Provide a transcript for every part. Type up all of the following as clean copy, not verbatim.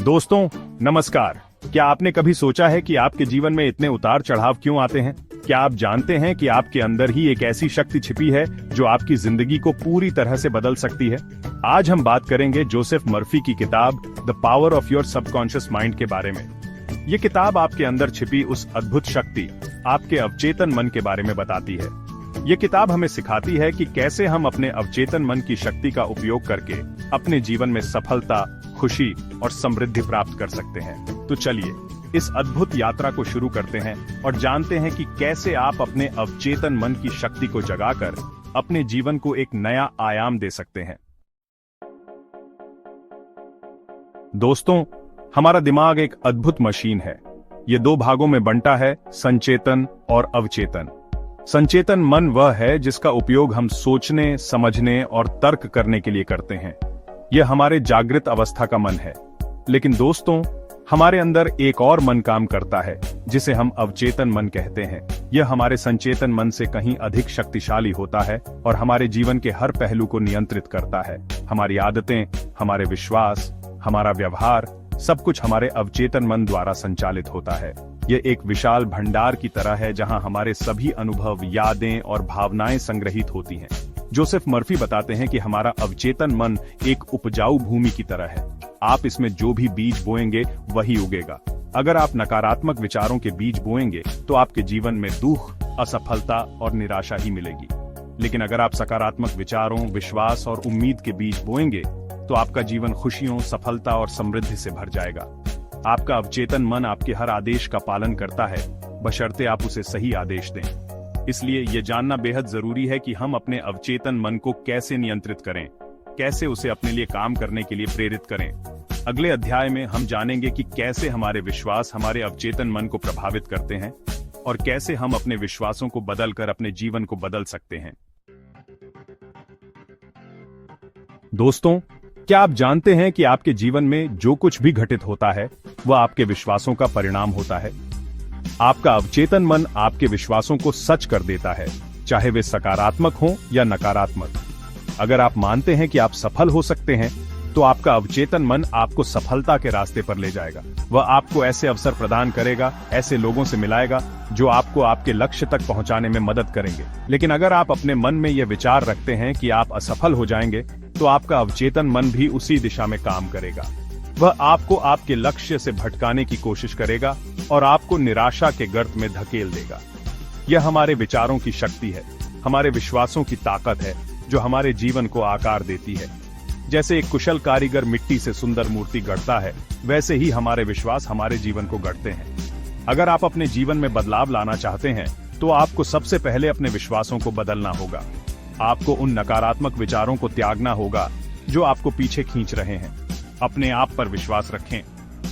दोस्तों नमस्कार। क्या आपने कभी सोचा है कि आपके जीवन में इतने उतार चढ़ाव क्यों आते हैं? क्या आप जानते हैं कि आपके अंदर ही एक ऐसी शक्ति छिपी है जो आपकी जिंदगी को पूरी तरह से बदल सकती है? आज हम बात करेंगे जोसेफ मर्फी की किताब the power of your subconscious mind के बारे में। ये किताब आपके अंदर छिपी उस अद्भुत शक्ति, आपके अवचेतन मन के बारे में बताती है। ये किताब हमें सिखाती है कि कैसे हम अपने अवचेतन मन की शक्ति का उपयोग करके अपने जीवन में सफलता, खुशी और समृद्धि प्राप्त कर सकते हैं। तो चलिए इस अद्भुत यात्रा को शुरू करते हैं और जानते हैं कि कैसे आप अपने अवचेतन मन की शक्ति को जगाकर अपने जीवन को एक नया आयाम दे सकते हैं। दोस्तों, हमारा दिमाग एक अद्भुत मशीन है। ये दो भागों में बंटा है, संचेतन और अवचेतन। संचेतन मन वह है जिसका उपयोग हम सोचने, समझने और तर्क करने के लिए करते हैं। यह हमारे जागृत अवस्था का मन है। लेकिन दोस्तों, हमारे अंदर एक और मन काम करता है जिसे हम अवचेतन मन कहते हैं। यह हमारे संचेतन मन से कहीं अधिक शक्तिशाली होता है और हमारे जीवन के हर पहलू को नियंत्रित करता है। हमारी आदतें, हमारे विश्वास, हमारा व्यवहार, सब कुछ हमारे अवचेतन मन द्वारा संचालित होता है। यह एक विशाल भंडार की तरह है जहां हमारे सभी अनुभव, यादें और भावनाएं संग्रहित होती हैं। जोसेफ मर्फी बताते हैं कि हमारा अवचेतन मन एक उपजाऊ भूमि की तरह है। आप इसमें जो भी बीज बोएंगे वही उगेगा। अगर आप नकारात्मक विचारों के बीज बोएंगे तो आपके जीवन में दुख, असफलता और निराशा ही मिलेगी। लेकिन अगर आप सकारात्मक विचारों, विश्वास और उम्मीद के बीज बोएंगे तो आपका जीवन खुशियों, सफलता और समृद्धि से भर जाएगा। आपका अवचेतन मन आपके हर आदेश का पालन करता है, बशर्ते आप उसे सही आदेश दें। इसलिए यह जानना बेहद जरूरी है कि हम अपने अवचेतन मन को कैसे नियंत्रित करें, कैसे उसे अपने लिए काम करने के लिए प्रेरित करें। अगले अध्याय में हम जानेंगे कि कैसे हमारे विश्वास हमारे अवचेतन मन को प्रभावित करते हैं और कैसे हम अपने विश्वासों को बदलकर अपने जीवन को बदल सकते हैं। दोस्तों, क्या आप जानते हैं कि आपके जीवन में जो कुछ भी घटित होता है वह आपके विश्वासों का परिणाम होता है? आपका अवचेतन मन आपके विश्वासों को सच कर देता है, चाहे वे सकारात्मक हों या नकारात्मक। अगर आप मानते हैं कि आप सफल हो सकते हैं तो आपका अवचेतन मन आपको सफलता के रास्ते पर ले जाएगा। वह आपको ऐसे अवसर प्रदान करेगा, ऐसे लोगों से मिलाएगा जो आपको आपके लक्ष्य तक पहुंचाने में मदद करेंगे। लेकिन अगर आप अपने मन में यह विचार रखते हैं कि आप असफल हो जाएंगे तो आपका अवचेतन मन भी उसी दिशा में काम करेगा। वह आपको आपके लक्ष्य से भटकाने की कोशिश करेगा और आपको निराशा के गर्त में धकेल देगा। यह हमारे विचारों की शक्ति है, हमारे विश्वासों की ताकत है जो हमारे जीवन को आकार देती है। जैसे एक कुशल कारीगर मिट्टी से सुंदर मूर्ति गढ़ता है, वैसे ही हमारे विश्वास हमारे जीवन को गढ़ते हैं। अगर आप अपने जीवन में बदलाव लाना चाहते हैं तो आपको सबसे पहले अपने विश्वासों को बदलना होगा। आपको उन नकारात्मक विचारों को त्यागना होगा जो आपको पीछे खींच रहे हैं। अपने आप पर विश्वास रखें,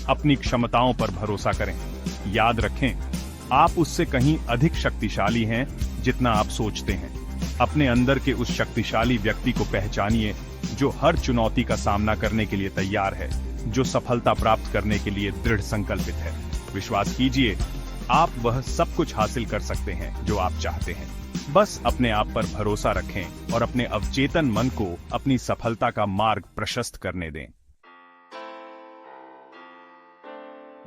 अपनी क्षमताओं पर भरोसा करें। याद रखें, आप उससे कहीं अधिक शक्तिशाली हैं जितना आप सोचते हैं। अपने अंदर के उस शक्तिशाली व्यक्ति को पहचानिए जो हर चुनौती का सामना करने के लिए तैयार है, जो सफलता प्राप्त करने के लिए दृढ़ संकल्पित है। विश्वास कीजिए, आप वह सब कुछ हासिल कर सकते हैं जो आप चाहते हैं। बस अपने आप पर भरोसा रखें और अपने अवचेतन मन को अपनी सफलता का मार्ग प्रशस्त करने दें।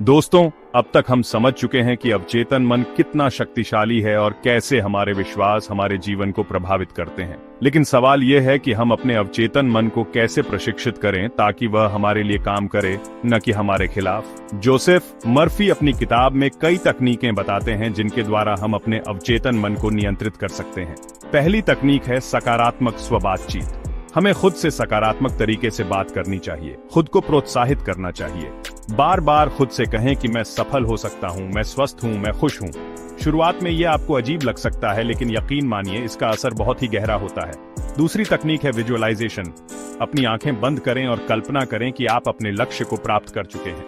दोस्तों, अब तक हम समझ चुके हैं कि अवचेतन मन कितना शक्तिशाली है और कैसे हमारे विश्वास हमारे जीवन को प्रभावित करते हैं। लेकिन सवाल यह है कि हम अपने अवचेतन मन को कैसे प्रशिक्षित करें ताकि वह हमारे लिए काम करे, न कि हमारे खिलाफ। जोसेफ मर्फी अपनी किताब में कई तकनीकें बताते हैं जिनके द्वारा हम अपने अवचेतन मन को नियंत्रित कर सकते हैं। पहली तकनीक है सकारात्मक स्वबातचीत। हमें खुद से सकारात्मक तरीके से बात करनी चाहिए, खुद को प्रोत्साहित करना चाहिए। बार बार खुद से कहें कि मैं सफल हो सकता हूं, मैं स्वस्थ हूं, मैं खुश हूं। शुरुआत में यह आपको अजीब लग सकता है, लेकिन यकीन मानिए इसका असर बहुत ही गहरा होता है। दूसरी तकनीक है विजुअलाइजेशन। अपनी आंखें बंद करें और कल्पना करें कि आप अपने लक्ष्य को प्राप्त कर चुके हैं।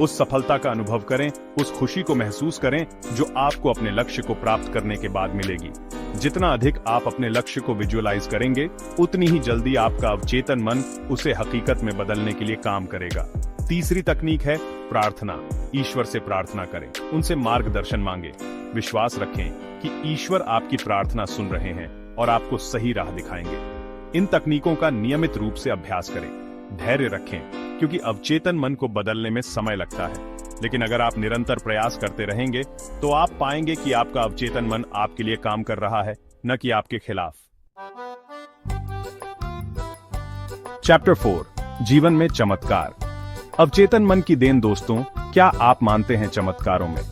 उस सफलता का अनुभव करें, उस खुशी को महसूस करें जो आपको अपने लक्ष्य को प्राप्त करने के बाद मिलेगी। जितना अधिक आप अपने लक्ष्य को विजुअलाइज करेंगे, उतनी ही जल्दी आपका अवचेतन मन उसे हकीकत में बदलने के लिए काम करेगा। तीसरी तकनीक है प्रार्थना। ईश्वर से प्रार्थना करें, उनसे मार्गदर्शन मांगे। विश्वास रखें कि ईश्वर आपकी प्रार्थना सुन रहे हैं और आपको सही राह दिखाएंगे। इन तकनीकों का नियमित रूप से अभ्यास करें। धैर्य रखें, क्योंकि अवचेतन मन को बदलने में समय लगता है। लेकिन अगर आप निरंतर प्रयास करते रहेंगे तो आप पाएंगे कि आपका अवचेतन मन आपके लिए काम कर रहा है, न कि आपके खिलाफ। चैप्टर 4, जीवन में चमत्कार। अवचेतन मन की देन। दोस्तों, क्या आप मानते हैं चमत्कारों में?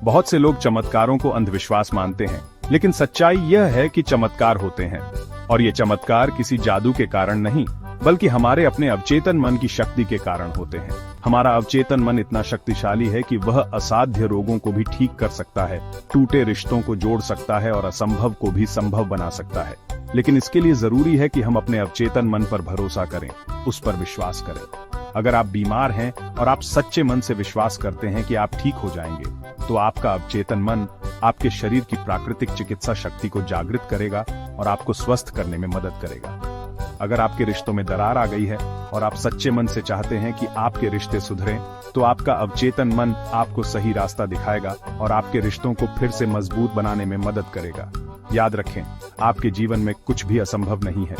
बहुत से लोग चमत्कारों को अंधविश्वास मानते हैं, लेकिन सच्चाई यह है कि चमत्कार होते हैं, और ये चमत्कार किसी जादू के कारण नहीं, बल्कि हमारे अपने अवचेतन मन की शक्ति के कारण होते हैं। हमारा अवचेतन मन इतना शक्तिशाली है कि वह असाध्य रोगों को भी ठीक कर सकता है, टूटे रिश्तों को जोड़ सकता है और असंभव को भी संभव बना सकता है। लेकिन इसके लिए जरूरी है कि हम अपने अवचेतन मन पर भरोसा करें, उस पर विश्वास करें। अगर आप बीमार हैं और आप सच्चे मन से विश्वास करते हैं कि आप ठीक हो जाएंगे, तो आपका अवचेतन मन आपके शरीर की प्राकृतिक चिकित्सा शक्ति को जागृत करेगा और आपको स्वस्थ करने में मदद करेगा। अगर आपके रिश्तों में दरार आ गई है और आप सच्चे मन से चाहते हैं कि आपके रिश्ते सुधरें, तो आपका अवचेतन मन आपको सही रास्ता दिखाएगा और आपके रिश्तों को फिर से मजबूत बनाने में मदद करेगा। याद रखें, आपके जीवन में कुछ भी असंभव नहीं है,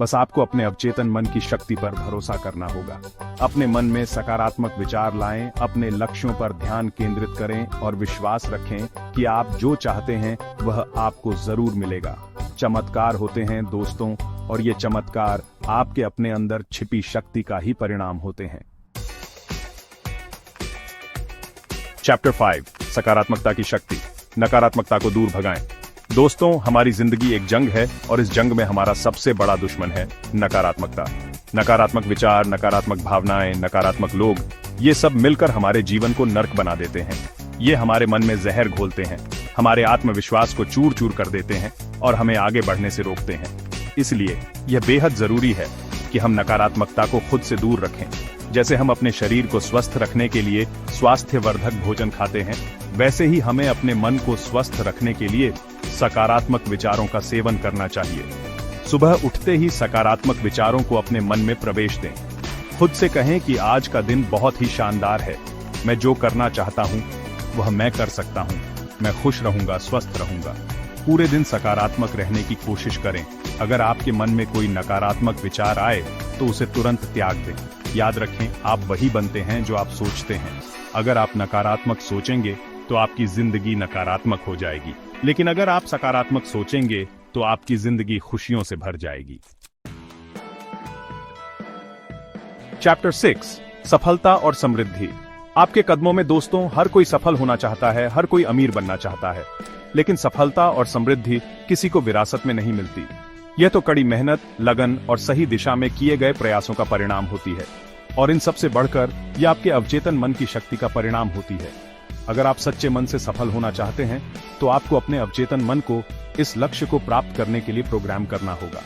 बस आपको अपने अवचेतन मन की शक्ति पर भरोसा करना होगा। अपने मन में सकारात्मक विचार लाएं, अपने लक्ष्यों पर ध्यान केंद्रित करें और विश्वास रखें कि आप जो चाहते हैं वह आपको जरूर मिलेगा। चमत्कार होते हैं दोस्तों, और ये चमत्कार आपके अपने अंदर छिपी शक्ति का ही परिणाम होते हैं। चैप्टर 5, सकारात्मकता की शक्ति। नकारात्मकता को दूर भगाएं। दोस्तों, हमारी जिंदगी एक जंग है और इस जंग में हमारा सबसे बड़ा दुश्मन है नकारात्मकता। नकारात्मक विचार, नकारात्मक भावनाएं, नकारात्मक लोग, ये सब मिलकर हमारे जीवन को नर्क बना देते हैं। ये हमारे मन में जहर घोलते हैं, हमारे आत्मविश्वास को चूर चूर कर देते हैं और हमें आगे बढ़ने से रोकते हैं। इसलिए यह बेहद जरूरी है कि हम नकारात्मकता को खुद से दूर रखें। जैसे हम अपने शरीर को स्वस्थ रखने के लिए स्वास्थ्यवर्धक भोजन खाते हैं, वैसे ही हमें अपने मन को स्वस्थ रखने के लिए सकारात्मक विचारों का सेवन करना चाहिए। सुबह उठते ही सकारात्मक विचारों को अपने मन में प्रवेश दें। खुद से कहें कि आज का दिन बहुत ही शानदार है, मैं जो करना चाहता हूँ वह मैं कर सकता हूँ, मैं खुश रहूंगा, स्वस्थ रहूंगा। पूरे दिन सकारात्मक रहने की कोशिश करें। अगर आपके मन में कोई नकारात्मक विचार आए तो उसे तुरंत त्याग दें। याद रखें, आप वही बनते हैं जो आप सोचते हैं। अगर आप नकारात्मक सोचेंगे तो आपकी जिंदगी नकारात्मक हो जाएगी, लेकिन अगर आप सकारात्मक सोचेंगे तो आपकी जिंदगी खुशियों से भर जाएगी। चैप्टर 6, सफलता और समृद्धि। आपके कदमों में दोस्तों, हर कोई सफल होना चाहता है, हर कोई अमीर बनना चाहता है, लेकिन सफलता और समृद्धि किसी को विरासत में नहीं मिलती। यह तो कड़ी मेहनत, लगन और सही दिशा में किए गए प्रयासों का परिणाम होती है, और इन सबसे बढ़कर यह आपके अवचेतन मन की शक्ति का परिणाम होती है। अगर आप सच्चे मन से सफल होना चाहते हैं तो आपको अपने अवचेतन मन को इस लक्ष्य को प्राप्त करने के लिए प्रोग्राम करना होगा।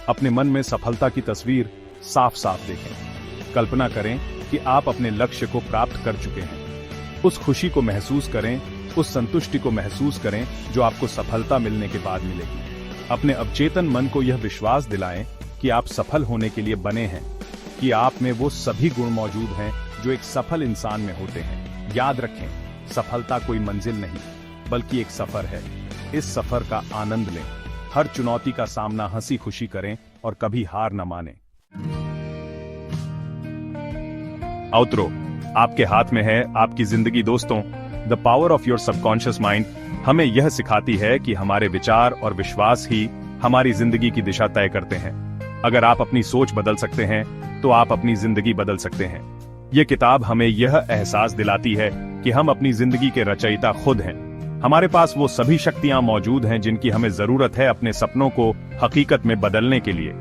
अपने मन में सफलता की तस्वीर साफ साफ देखें। कल्पना करें कि आप अपने लक्ष्य को प्राप्त कर चुके हैं। उस खुशी को महसूस करें, उस संतुष्टि को महसूस करें जो आपको सफलता मिलने के बाद मिलेगी। अपने अवचेतन मन को यह विश्वास दिलाएं कि आप सफल होने के लिए बने हैं, कि आप में वो सभी गुण मौजूद हैं जो एक सफल इंसान में होते हैं। याद रखें, सफलता कोई मंजिल नहीं, बल्कि एक सफर है। इस सफर का आनंद लें। हर चुनौती का सामना हंसी खुशी करें और कभी हार न मानें। आउटरो, आपके हाथ में है आपकी जिंदगी दोस्तों। The power of your subconscious mind हमें यह सिखाती है कि हमारे विचार और विश्वास ही हमारी जिंदगी की दिशा तय करते हैं। अगर आप अपनी सोच बदल सकते हैं तो आप अपनी जिंदगी बदल सकते हैं। यह किताब हमें यह एहसास दिलाती है कि हम अपनी जिंदगी के रचयिता खुद हैं। हमारे पास वो सभी शक्तियां मौजूद हैं जिनकी हमें जरूरत है अपने सपनों को हकीकत में बदलने के लिए।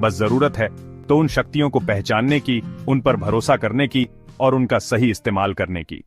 बस जरूरत है तो उन शक्तियों को पहचानने की, उन पर भरोसा करने की और उनका सही इस्तेमाल करने की।